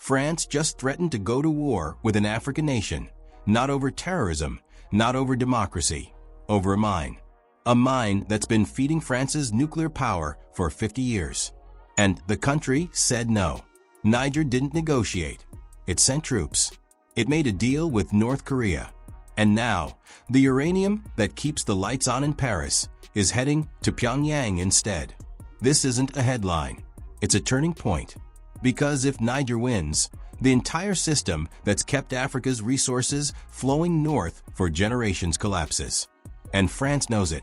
France just threatened to go to war with an African nation, not over terrorism, not over democracy, over a mine. A mine that's been feeding France's nuclear power for 50 years. And the country said no. Niger didn't negotiate. It sent troops. It made a deal with North Korea. And now, the uranium that keeps the lights on in Paris is heading to Pyongyang instead. This isn't a headline. It's a turning point. Because if Niger wins, the entire system that's kept Africa's resources flowing north for generations collapses. And France knows it.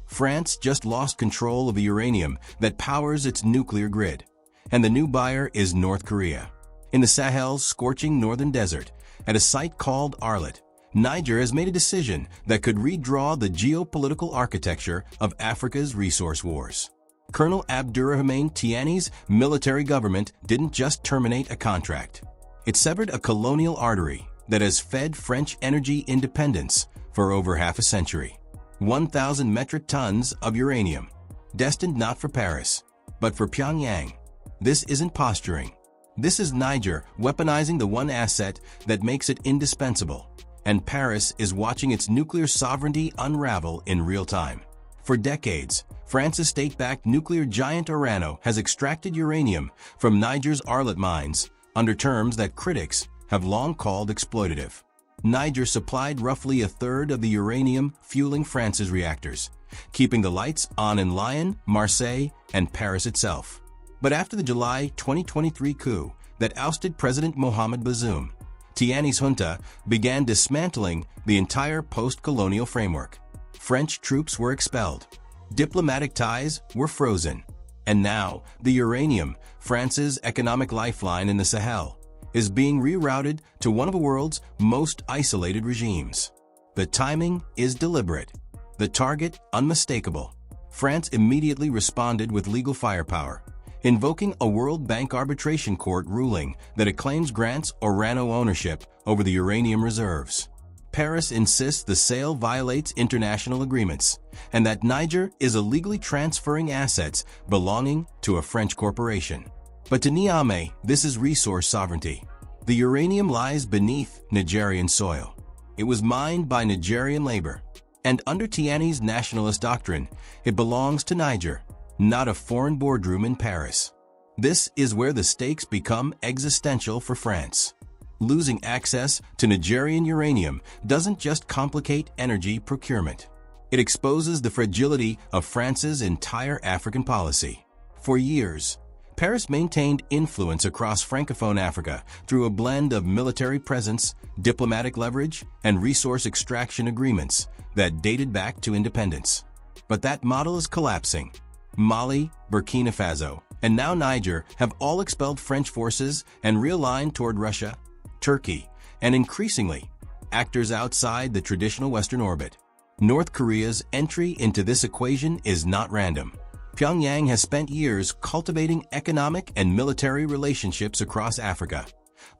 France just lost control of the uranium that powers its nuclear grid. And the new buyer is North Korea. In the Sahel's scorching northern desert, at a site called Arlit, Niger has made a decision that could redraw the geopolitical architecture of Africa's resource wars. Colonel Abdurrahman Tiani's military government didn't just terminate a contract. It severed a colonial artery that has fed French energy independence for over half a century. 1,000 metric tons of uranium, destined not for Paris, but for Pyongyang. This isn't posturing. This is Niger weaponizing the one asset that makes it indispensable. And Paris is watching its nuclear sovereignty unravel in real time. For decades, France's state-backed nuclear giant Orano has extracted uranium from Niger's Arlit mines under terms that critics have long called exploitative. Niger supplied roughly a third of the uranium fueling France's reactors, keeping the lights on in Lyon, Marseille, and Paris itself. But after the July 2023 coup that ousted President Mohamed Bazoum, Tiani's junta began dismantling the entire post-colonial framework. French troops were expelled. Diplomatic ties were frozen. And now, the uranium, France's economic lifeline in the Sahel, is being rerouted to one of the world's most isolated regimes. The timing is deliberate. The target unmistakable. France immediately responded with legal firepower, invoking a World Bank Arbitration Court ruling that it claims grants Orano ownership over the uranium reserves. Paris insists the sale violates international agreements and that Niger is illegally transferring assets belonging to a French corporation. But to Niamey, this is resource sovereignty. The uranium lies beneath Nigerian soil. It was mined by Nigerian labor. And under Tiani's nationalist doctrine, it belongs to Niger, not a foreign boardroom in Paris. This is where the stakes become existential for France. Losing access to Nigerian uranium doesn't just complicate energy procurement. It exposes the fragility of France's entire African policy. For years, Paris maintained influence across Francophone Africa through a blend of military presence, diplomatic leverage, and resource extraction agreements that dated back to independence. But that model is collapsing. Mali, Burkina Faso, and now Niger have all expelled French forces and realigned toward Russia, Turkey, and increasingly, actors outside the traditional Western orbit. North Korea's entry into this equation is not random. Pyongyang has spent years cultivating economic and military relationships across Africa,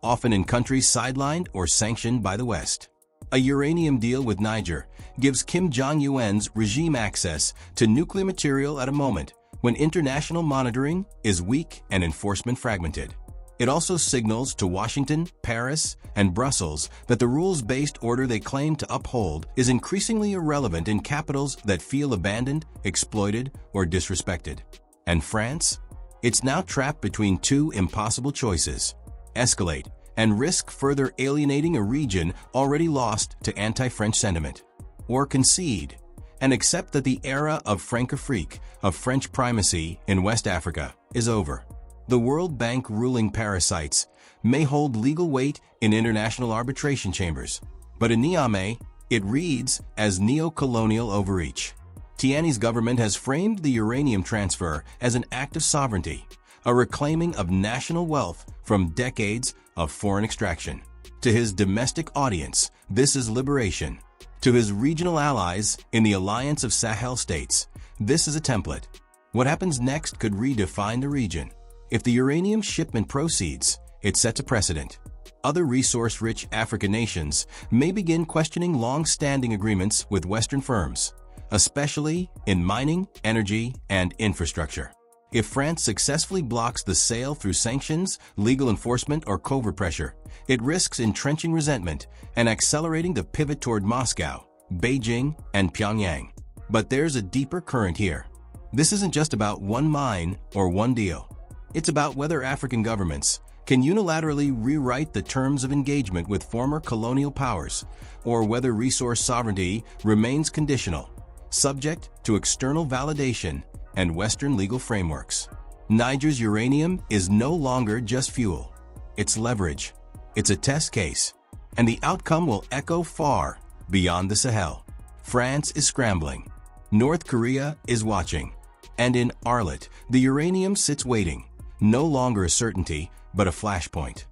often in countries sidelined or sanctioned by the West. A uranium deal with Niger gives Kim Jong-un's regime access to nuclear material at a moment when international monitoring is weak and enforcement fragmented. It also signals to Washington, Paris, and Brussels that the rules-based order they claim to uphold is increasingly irrelevant in capitals that feel abandoned, exploited, or disrespected. And France? It's now trapped between two impossible choices: escalate and risk further alienating a region already lost to anti-French sentiment, or concede and accept that the era of Francafrique, of French primacy in West Africa, is over. The World Bank ruling parasites may hold legal weight in international arbitration chambers, but in Niamey, it reads as neo-colonial overreach. Tiani's government has framed the uranium transfer as an act of sovereignty, a reclaiming of national wealth from decades of foreign extraction. To his domestic audience, this is liberation. To his regional allies in the alliance of Sahel states, this is a template. What happens next could redefine the region. If the uranium shipment proceeds, it sets a precedent. Other resource-rich African nations may begin questioning long-standing agreements with Western firms, especially in mining, energy, and infrastructure. If France successfully blocks the sale through sanctions, legal enforcement, or covert pressure, it risks entrenching resentment and accelerating the pivot toward Moscow, Beijing, and Pyongyang. But there's a deeper current here. This isn't just about one mine or one deal. It's about whether African governments can unilaterally rewrite the terms of engagement with former colonial powers, or whether resource sovereignty remains conditional, subject to external validation and Western legal frameworks. Niger's uranium is no longer just fuel. It's leverage. It's a test case. And the outcome will echo far beyond the Sahel. France is scrambling. North Korea is watching. And in Arlit, the uranium sits waiting. No longer a certainty, but a flashpoint.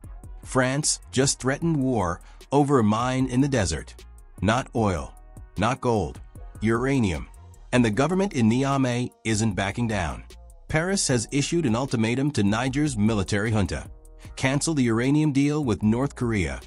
France just threatened war over a mine in the desert. Not oil, not gold, uranium. And the government in Niamey isn't backing down. Paris has issued an ultimatum to Niger's military junta: cancel the uranium deal with North Korea,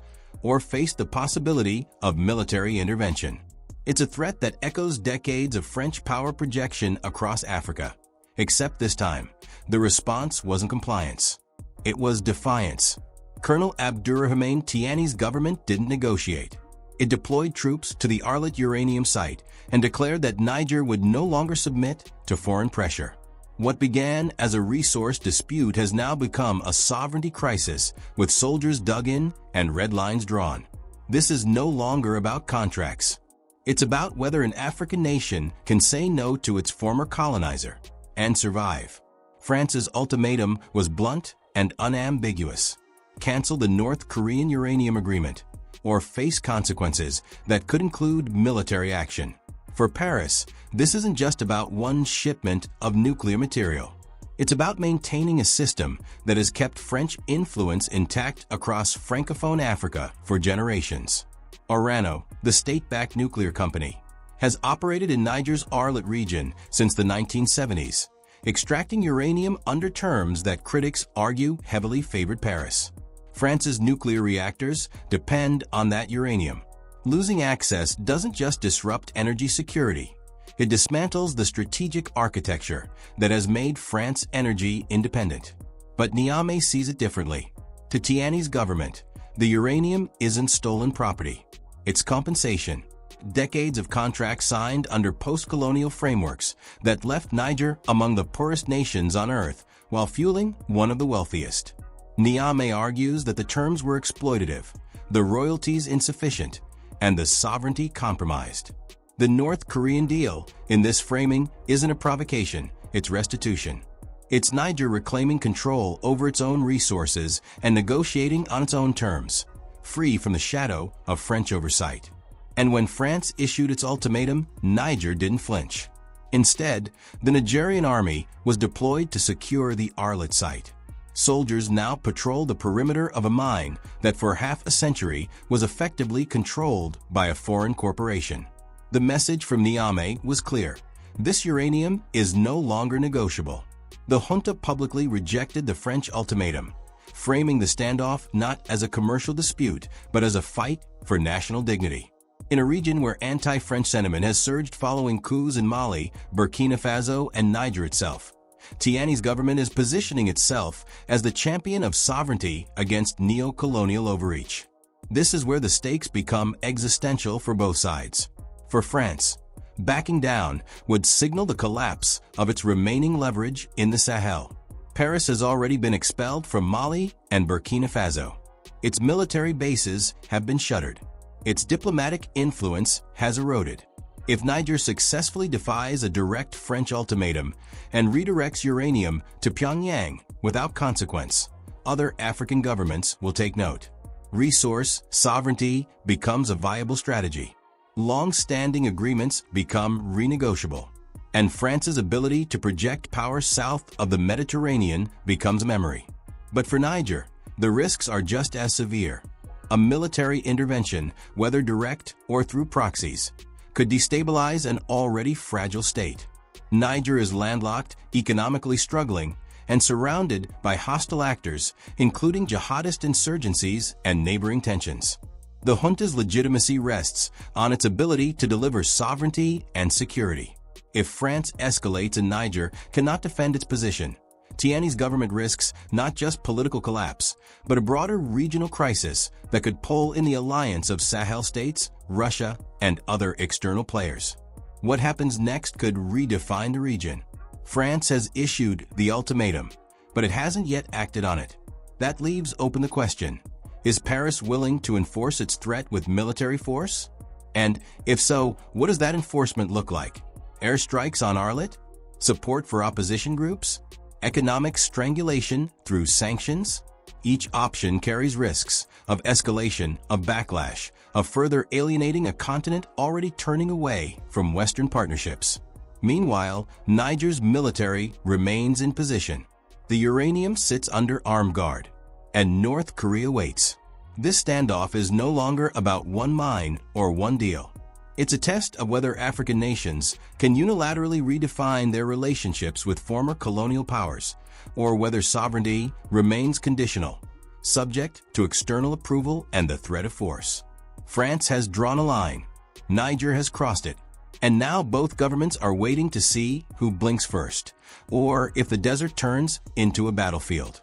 or face the possibility of military intervention. It's a threat that echoes decades of French power projection across Africa. Except this time, the response wasn't compliance. It was defiance. Colonel Abdurrahman Tiani's government didn't negotiate. It deployed troops to the Arlit uranium site and declared that Niger would no longer submit to foreign pressure. What began as a resource dispute has now become a sovereignty crisis, with soldiers dug in and red lines drawn. This is no longer about contracts. It's about whether an African nation can say no to its former colonizer and survive. France's ultimatum was blunt and unambiguous: cancel the North Korean uranium agreement, or face consequences that could include military action. For Paris, this isn't just about one shipment of nuclear material. It's about maintaining a system that has kept French influence intact across Francophone Africa for generations. Orano, the state-backed nuclear company, has operated in Niger's Arlit region since the 1970s, extracting uranium under terms that critics argue heavily favored Paris. France's nuclear reactors depend on that uranium. Losing access doesn't just disrupt energy security. It dismantles the strategic architecture that has made France energy independent. But Niamey sees it differently. To Tiani's government, the uranium isn't stolen property. It's compensation. Decades of contracts signed under post-colonial frameworks that left Niger among the poorest nations on earth while fueling one of the wealthiest. Niamey argues that the terms were exploitative, the royalties insufficient, and the sovereignty compromised. The North Korean deal, in this framing, isn't a provocation, it's restitution. It's Niger reclaiming control over its own resources and negotiating on its own terms, free from the shadow of French oversight. And when France issued its ultimatum, Niger didn't flinch. Instead, the Nigerian army was deployed to secure the Arlit site. Soldiers now patrol the perimeter of a mine that for half a century was effectively controlled by a foreign corporation. The message from Niamey was clear: this uranium is no longer negotiable. The junta publicly rejected the French ultimatum, framing the standoff not as a commercial dispute but as a fight for national dignity. In a region where anti-French sentiment has surged following coups in Mali, Burkina Faso, and Niger itself, Tiani's government is positioning itself as the champion of sovereignty against neo-colonial overreach. This is where the stakes become existential for both sides. For France, backing down would signal the collapse of its remaining leverage in the Sahel. Paris has already been expelled from Mali and Burkina Faso. Its military bases have been shuttered. Its diplomatic influence has eroded. If Niger successfully defies a direct French ultimatum and redirects uranium to Pyongyang without consequence, other African governments will take note. Resource sovereignty becomes a viable strategy. Long-standing agreements become renegotiable. And France's ability to project power south of the Mediterranean becomes a memory. But for Niger, the risks are just as severe. A military intervention, whether direct or through proxies, could destabilize an already fragile state. Niger is landlocked, economically struggling, and surrounded by hostile actors, including jihadist insurgencies and neighboring tensions. The junta's legitimacy rests on its ability to deliver sovereignty and security. If France escalates and Niger cannot defend its position, Niamey's government risks not just political collapse, but a broader regional crisis that could pull in the alliance of Sahel states, Russia, and other external players. What happens next could redefine the region. France has issued the ultimatum, but it hasn't yet acted on it. That leaves open the question: is Paris willing to enforce its threat with military force? And if so, what does that enforcement look like? Airstrikes on Arlit? Support for opposition groups? Economic strangulation through sanctions? Each option carries risks of escalation, of backlash, of further alienating a continent already turning away from Western partnerships. Meanwhile, Niger's military remains in position. The uranium sits under armed guard, and North Korea waits. This standoff is no longer about one mine or one deal. It's a test of whether African nations can unilaterally redefine their relationships with former colonial powers, or whether sovereignty remains conditional, subject to external approval and the threat of force. France has drawn a line. Niger has crossed it. And now both governments are waiting to see who blinks first, or if the desert turns into a battlefield.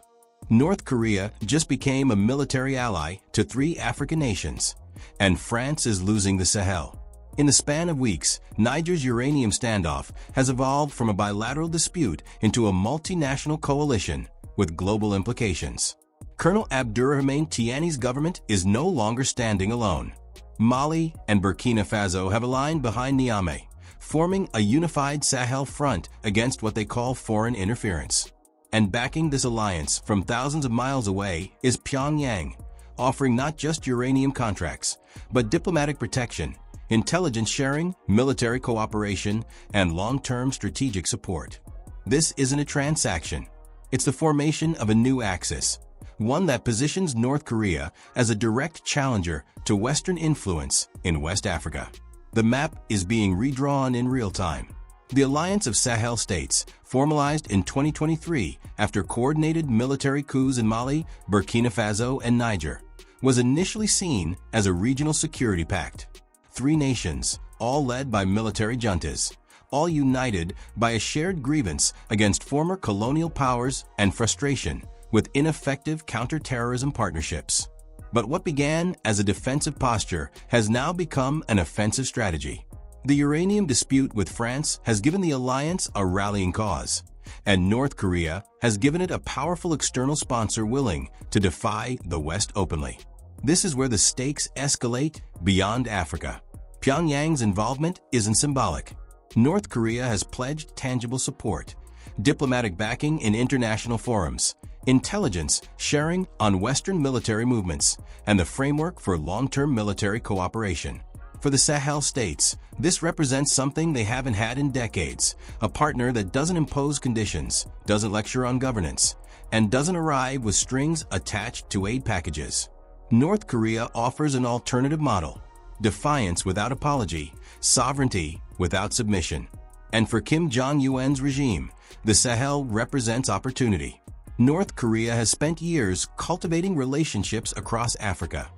North Korea just became a military ally to 3 African nations, and France is losing the Sahel. In the span of weeks, Niger's uranium standoff has evolved from a bilateral dispute into a multinational coalition with global implications. Colonel Abdurrahman Tiani's government is no longer standing alone. Mali and Burkina Faso have aligned behind Niamey, forming a unified Sahel front against what they call foreign interference. And backing this alliance from thousands of miles away is Pyongyang, offering not just uranium contracts, but diplomatic protection, intelligence sharing, military cooperation, and long-term strategic support. This isn't a transaction. It's the formation of a new axis, one that positions North Korea as a direct challenger to Western influence in West Africa. The map is being redrawn in real time. The Alliance of Sahel States, formalized in 2023 after coordinated military coups in Mali, Burkina Faso, and Niger, was initially seen as a regional security pact. 3 nations, all led by military juntas, all united by a shared grievance against former colonial powers and frustration with ineffective counter-terrorism partnerships. But what began as a defensive posture has now become an offensive strategy. The uranium dispute with France has given the alliance a rallying cause, and North Korea has given it a powerful external sponsor willing to defy the West openly. This is where the stakes escalate beyond Africa. Pyongyang's involvement isn't symbolic. North Korea has pledged tangible support, diplomatic backing in international forums, intelligence sharing on Western military movements, and the framework for long-term military cooperation. For the Sahel states, this represents something they haven't had in decades, a partner that doesn't impose conditions, doesn't lecture on governance, and doesn't arrive with strings attached to aid packages. North Korea offers an alternative model: defiance without apology, sovereignty without submission. And for Kim Jong-un's regime, the Sahel represents opportunity. North Korea has spent years cultivating relationships across Africa,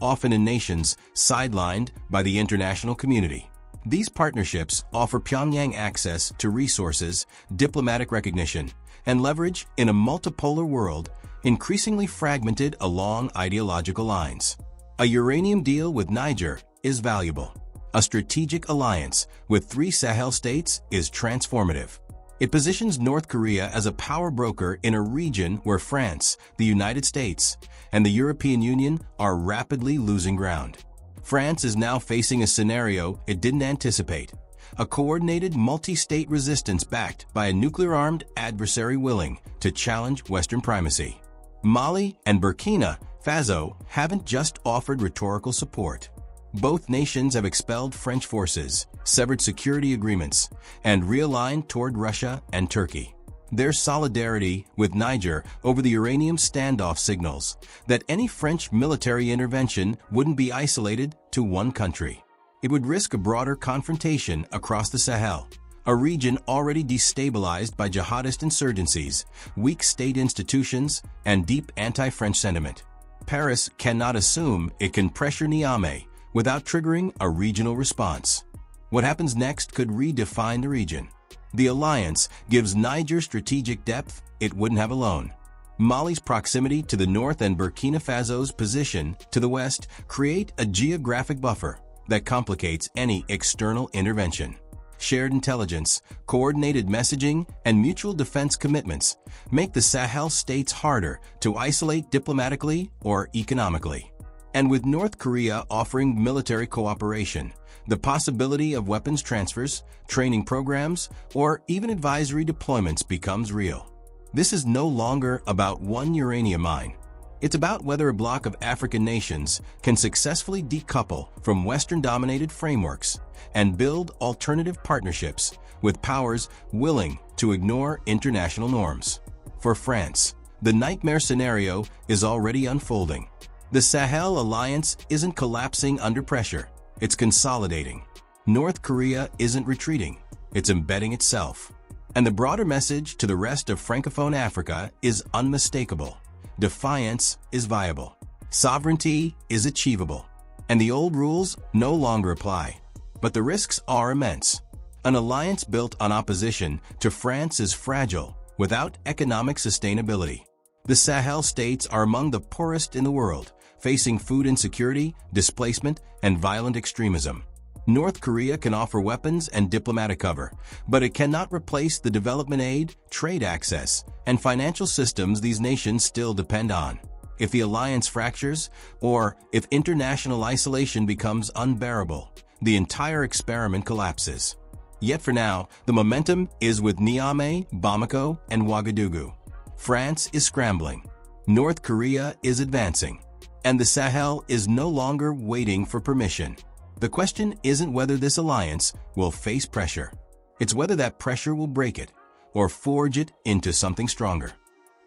often in nations sidelined by the international community. These partnerships offer Pyongyang access to resources, diplomatic recognition, and leverage in a multipolar world increasingly fragmented along ideological lines. A uranium deal with Niger is valuable. A strategic alliance with 3 Sahel states is transformative. It positions North Korea as a power broker in a region where France, the United States, and the European Union are rapidly losing ground. France is now facing a scenario it didn't anticipate: a coordinated multi-state resistance backed by a nuclear-armed adversary willing to challenge Western primacy. Mali and Burkina Faso haven't just offered rhetorical support. Both nations have expelled French forces, severed security agreements, and realigned toward Russia and Turkey. Their solidarity with Niger over the uranium standoff signals that any French military intervention wouldn't be isolated to one country. It would risk a broader confrontation across the Sahel, a region already destabilized by jihadist insurgencies, weak state institutions, and deep anti-French sentiment. Paris cannot assume it can pressure Niamey without triggering a regional response. What happens next could redefine the region. The alliance gives Niger strategic depth it wouldn't have alone. Mali's proximity to the north and Burkina Faso's position to the west create a geographic buffer that complicates any external intervention. Shared intelligence, coordinated messaging, and mutual defense commitments make the Sahel states harder to isolate diplomatically or economically. And with North Korea offering military cooperation, the possibility of weapons transfers, training programs, or even advisory deployments becomes real. This is no longer about one uranium mine. It's about whether a bloc of African nations can successfully decouple from Western-dominated frameworks and build alternative partnerships with powers willing to ignore international norms. For France, the nightmare scenario is already unfolding. The Sahel alliance isn't collapsing under pressure, it's consolidating. North Korea isn't retreating, it's embedding itself. And the broader message to the rest of Francophone Africa is unmistakable. Defiance is viable. Sovereignty is achievable. And the old rules no longer apply. But the risks are immense. An alliance built on opposition to France is fragile, without economic sustainability. The Sahel states are among the poorest in the world, facing food insecurity, displacement, and violent extremism. North Korea can offer weapons and diplomatic cover, but it cannot replace the development aid, trade access, and financial systems these nations still depend on. If the alliance fractures, or if international isolation becomes unbearable, the entire experiment collapses. Yet for now, the momentum is with Niamey, Bamako, and Ouagadougou. France is scrambling. North Korea is advancing. And the Sahel is no longer waiting for permission. The question isn't whether this alliance will face pressure. It's whether that pressure will break it or forge it into something stronger.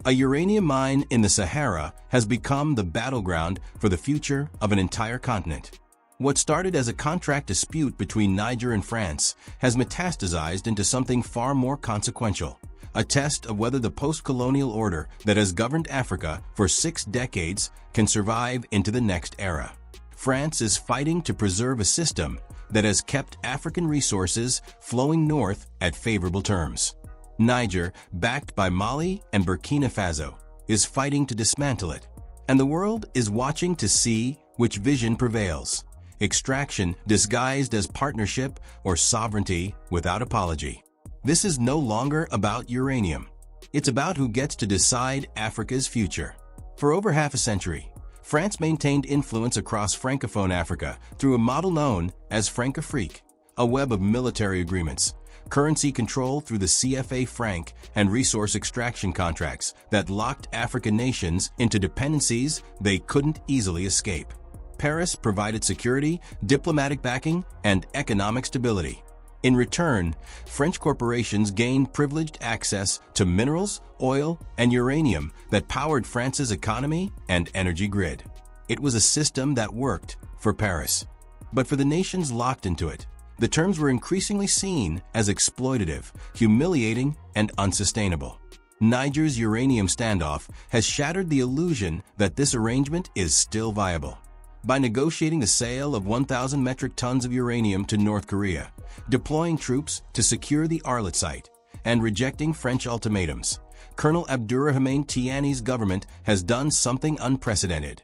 A uranium mine in the Sahara has become the battleground for the future of an entire continent. What started as a contract dispute between Niger and France has metastasized into something far more consequential, a test of whether the post-colonial order that has governed Africa for 6 decades can survive into the next era. France is fighting to preserve a system that has kept African resources flowing north at favorable terms. Niger, backed by Mali and Burkina Faso, is fighting to dismantle it. And the world is watching to see which vision prevails: extraction disguised as partnership or sovereignty without apology. This is no longer about uranium. It's about who gets to decide Africa's future. For over half a century, France maintained influence across Francophone Africa through a model known as Francafrique, a web of military agreements, currency control through the CFA franc, and resource extraction contracts that locked African nations into dependencies they couldn't easily escape. Paris provided security, diplomatic backing, and economic stability. In return, French corporations gained privileged access to minerals, oil, and uranium that powered France's economy and energy grid. It was a system that worked for Paris. But for the nations locked into it, the terms were increasingly seen as exploitative, humiliating, and unsustainable. Niger's uranium standoff has shattered the illusion that this arrangement is still viable. By negotiating the sale of 1,000 metric tons of uranium to North Korea, deploying troops to secure the Arlit site, and rejecting French ultimatums, Colonel Abdourahmane Tiani's government has done something unprecedented.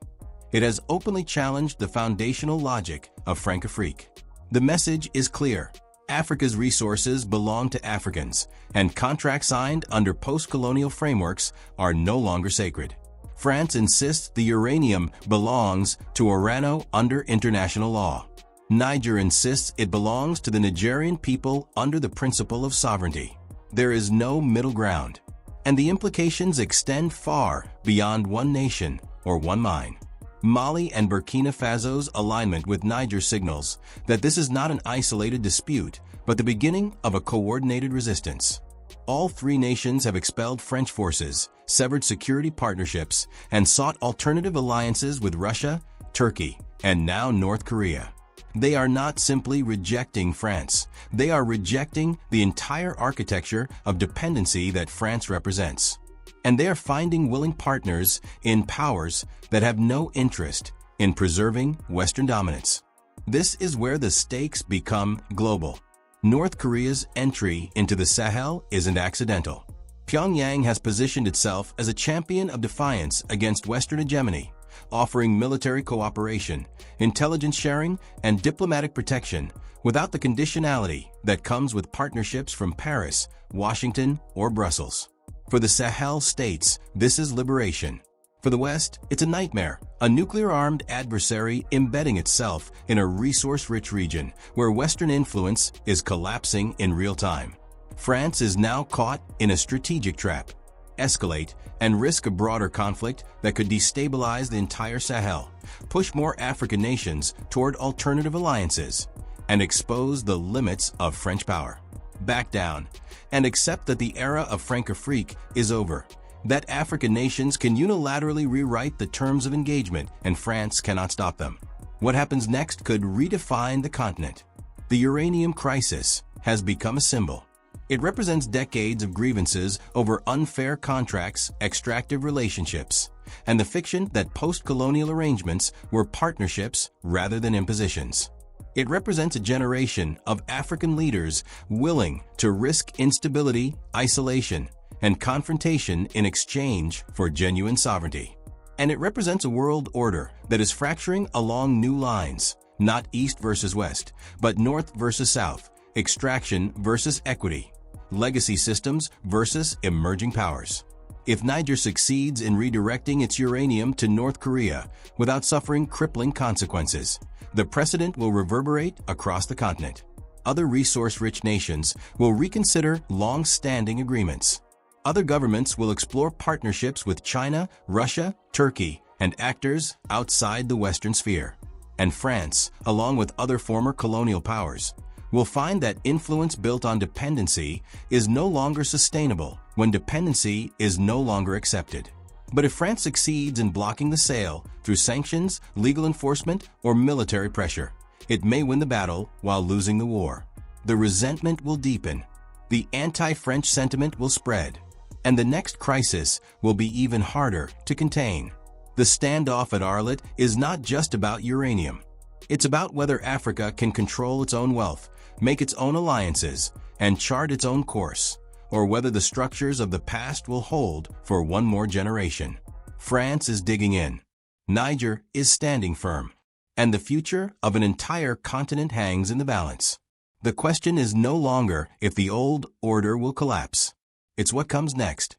It has openly challenged the foundational logic of Francafrique. The message is clear: Africa's resources belong to Africans, and contracts signed under post-colonial frameworks are no longer sacred. France insists the uranium belongs to Orano under international law. Niger insists it belongs to the Nigerian people under the principle of sovereignty. There is no middle ground, and the implications extend far beyond one nation or one mine. Mali and Burkina Faso's alignment with Niger signals that this is not an isolated dispute, but the beginning of a coordinated resistance. All 3 nations have expelled French forces, severed security partnerships, and sought alternative alliances with Russia, Turkey, and now North Korea. They are not simply rejecting France. They are rejecting the entire architecture of dependency that France represents. And they are finding willing partners in powers that have no interest in preserving Western dominance. This is where the stakes become global. North Korea's entry into the Sahel isn't accidental. Pyongyang has positioned itself as a champion of defiance against Western hegemony, offering military cooperation, intelligence sharing, and diplomatic protection without the conditionality that comes with partnerships from Paris, Washington, or Brussels. For the Sahel states, this is liberation. For the West, it's a nightmare, a nuclear-armed adversary embedding itself in a resource-rich region where Western influence is collapsing in real time. France is now caught in a strategic trap: escalate and risk a broader conflict that could destabilize the entire Sahel, push more African nations toward alternative alliances, and expose the limits of French power. Back down and accept that the era of Francafrique is over, that African nations can unilaterally rewrite the terms of engagement and France cannot stop them. What happens next could redefine the continent. The uranium crisis has become a symbol. It represents decades of grievances over unfair contracts, extractive relationships, and the fiction that post-colonial arrangements were partnerships rather than impositions. It represents a generation of African leaders willing to risk instability, isolation, and confrontation in exchange for genuine sovereignty. And it represents a world order that is fracturing along new lines, not East versus West, but North versus South, extraction versus equity, legacy systems versus emerging powers. If Niger succeeds in redirecting its uranium to North Korea without suffering crippling consequences, the precedent will reverberate across the continent. Other resource-rich nations will reconsider long-standing agreements. Other governments will explore partnerships with China, Russia, Turkey, and actors outside the Western sphere. And France, along with other former colonial powers, will find that influence built on dependency is no longer sustainable when dependency is no longer accepted. But if France succeeds in blocking the sale through sanctions, legal enforcement, or military pressure, it may win the battle while losing the war. The resentment will deepen, the anti-French sentiment will spread, and the next crisis will be even harder to contain. The standoff at Arlit is not just about uranium. It's about whether Africa can control its own wealth, make its own alliances, and chart its own course, or whether the structures of the past will hold for one more generation. France is digging in. Niger is standing firm. And the future of an entire continent hangs in the balance. The question is no longer if the old order will collapse. It's what comes next.